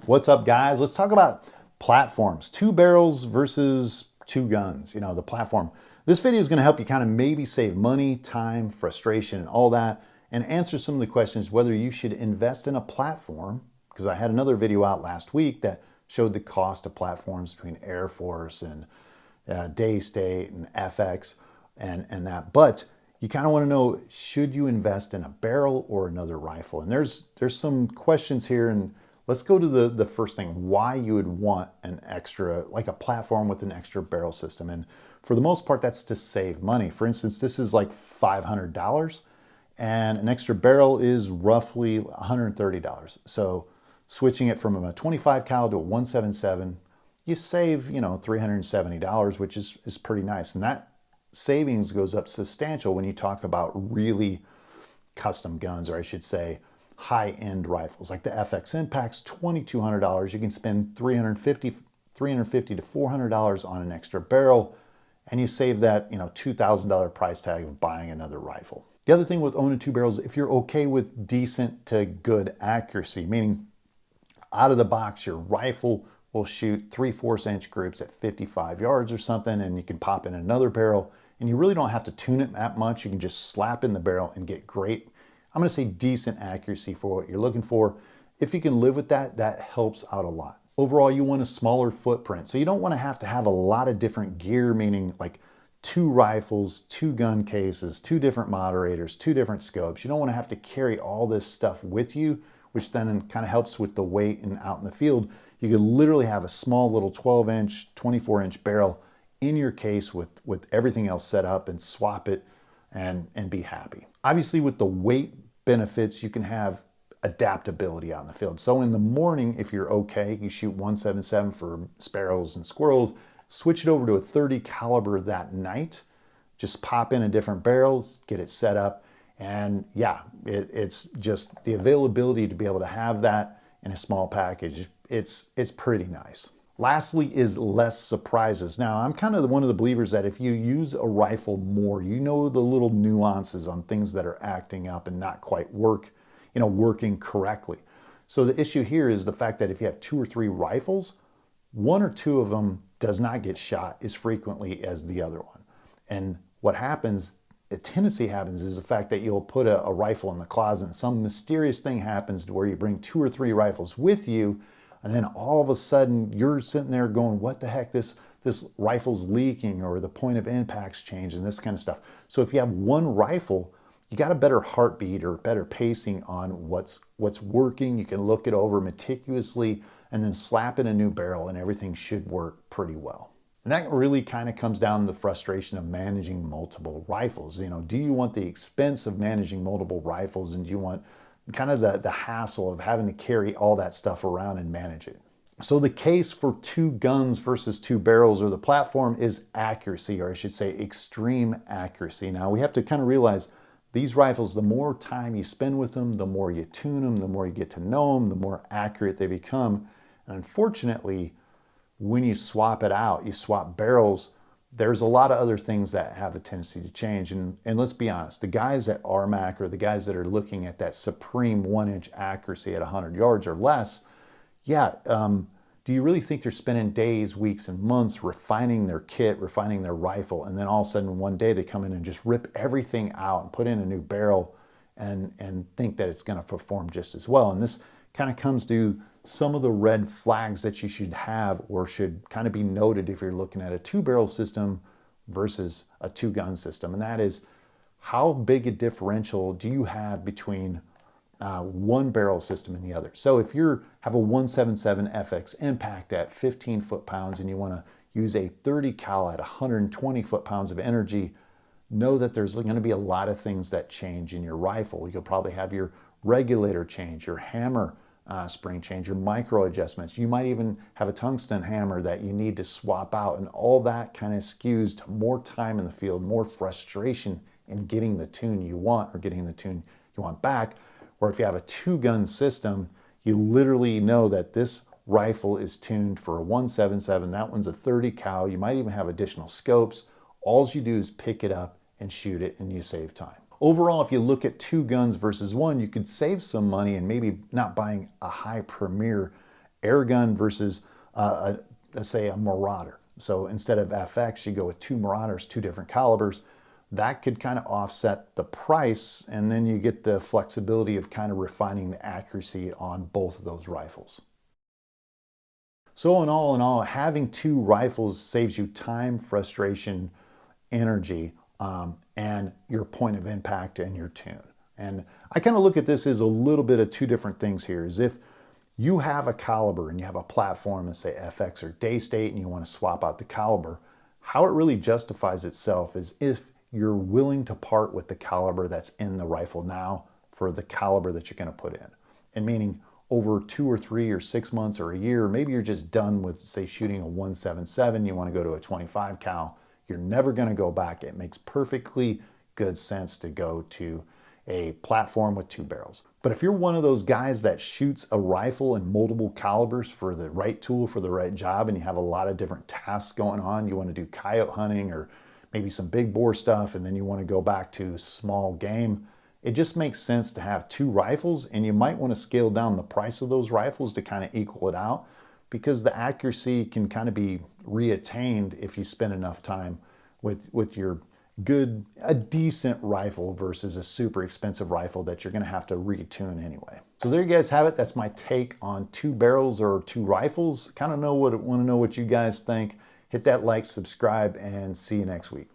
What's up, guys? Let's talk about platforms. Two barrels versus two guns. The platform. This video is going to help you kind of maybe save money, time, frustration, and all that, and answer some of the questions whether you should invest in a platform, because I had another video out last week that showed the cost of platforms between Air Force and Day State and FX and that. But you kind of want to know, should you invest in a barrel or another rifle? And there's some questions here, and let's go to the first thing, why you would want an extra, like a platform with an extra barrel system. And for the most part, that's to save money. For instance, this is like $500 and an extra barrel is roughly $130. So switching it from a 25 cal to a 177, you save, $370, which is pretty nice. And that savings goes up substantial when you talk about really custom guns, or I should say high-end rifles like the FX Impact's $2,200. You can spend $350 to $400 on an extra barrel, and you save that $2,000 price tag of buying another rifle. The other thing with owning two barrels, if you're okay with decent to good accuracy, meaning out of the box your rifle will shoot 3/4 inch groups at 55 yards or something, and you can pop in another barrel, and you really don't have to tune it that much. You can just slap in the barrel and get great, I'm going to say decent accuracy for what you're looking for. If you can live with that, that helps out a lot. Overall, you want a smaller footprint. So you don't want to have a lot of different gear, meaning like two rifles, two gun cases, two different moderators, two different scopes. You don't want to have to carry all this stuff with you, which then kind of helps with the weight and out in the field. You could literally have a small little 12-inch, 24-inch barrel in your case with everything else set up and swap it and be happy. Obviously, with the weight benefits, you can have adaptability out in the field. So in the morning, if you're okay, you shoot 177 for sparrows and squirrels, switch it over to a 30 caliber that night, just pop in a different barrel, get it set up, and yeah, it's just the availability to be able to have that in a small package. It's pretty nice. Lastly is less surprises. Now, I'm kind of one of the believers that if you use a rifle more, you know the little nuances on things that are acting up and not quite working correctly. So the issue here is the fact that if you have two or three rifles, one or two of them does not get shot as frequently as the other one. And what happens, a tendency happens, is the fact that you'll put a rifle in the closet and some mysterious thing happens to where you bring two or three rifles with you, and then all of a sudden you're sitting there going, what the heck, this rifle's leaking, or the point of impact's changed, and this kind of stuff. So if you have one rifle, you got a better heartbeat or better pacing on what's working. You can look it over meticulously and then slap in a new barrel and everything should work pretty well. And that really kind of comes down to the frustration of managing multiple rifles. Do you want the expense of managing multiple rifles, and do you want kind of the hassle of having to carry all that stuff around and manage it? So the case for two guns versus two barrels or the platform is accuracy, or I should say extreme accuracy. Now we have to kind of realize these rifles, the more time you spend with them, the more you tune them, the more you get to know them, the more accurate they become. And unfortunately, when you swap it out, you swap barrels, there's a lot of other things that have a tendency to change. And let's be honest, the guys at RMAC, or the guys that are looking at that supreme 1-inch accuracy at 100 yards or less, do you really think they're spending days, weeks, and months refining their kit, refining their rifle, and then all of a sudden one day they come in and just rip everything out and put in a new barrel and think that it's going to perform just as well? And this kind of comes to some of the red flags that you should have, or should kind of be noted if you're looking at a two-barrel system versus a two-gun system. And that is, how big a differential do you have between one barrel system and the other? So if you have a 177 FX Impact at 15 foot-pounds and you want to use a 30 cal at 120 foot-pounds of energy, know that there's going to be a lot of things that change in your rifle. You'll probably have your regulator change, your hammer spring change, your micro adjustments. You might even have a tungsten hammer that you need to swap out, and all that kind of skews to more time in the field, more frustration in getting the tune you want, or getting the tune you want back. Or if you have a two-gun system, you literally know that this rifle is tuned for a 177, that one's a 30 cal. You might even have additional scopes. All you do is pick it up and shoot it, and you save time. Overall, if you look at two guns versus one, you could save some money and maybe not buying a high premier Airgun versus, let's say, a Marauder. So instead of FX, you go with two Marauders, two different calibers. That could kind of offset the price, and then you get the flexibility of kind of refining the accuracy on both of those rifles. So in all, having two rifles saves you time, frustration, energy, and your point of impact and your tune. And I kind of look at this as a little bit of two different things here. Is if you have a caliber and you have a platform and say FX or Day State and you want to swap out the caliber, how it really justifies itself is if you're willing to part with the caliber that's in the rifle now for the caliber that you're going to put in. And meaning over 2 or 3 or 6 months or a year, maybe you're just done with, say, shooting a 177, you want to go to a 25 cal, you're never going to go back. It makes perfectly good sense to go to a platform with 2 barrels. But if you're one of those guys that shoots a rifle in multiple calibers for the right tool for the right job, and you have a lot of different tasks going on, you want to do coyote hunting or maybe some big bore stuff, and then you want to go back to small game, it just makes sense to have 2 rifles, and you might want to scale down the price of those rifles to kind of equal it out, because the accuracy can kind of be reattained if you spend enough time with your a decent rifle versus a super expensive rifle that you're going to have to retune anyway. So there you guys have it. That's my take on 2 barrels or 2 rifles. Want to know what you guys think. Hit that like, subscribe, and see you next week.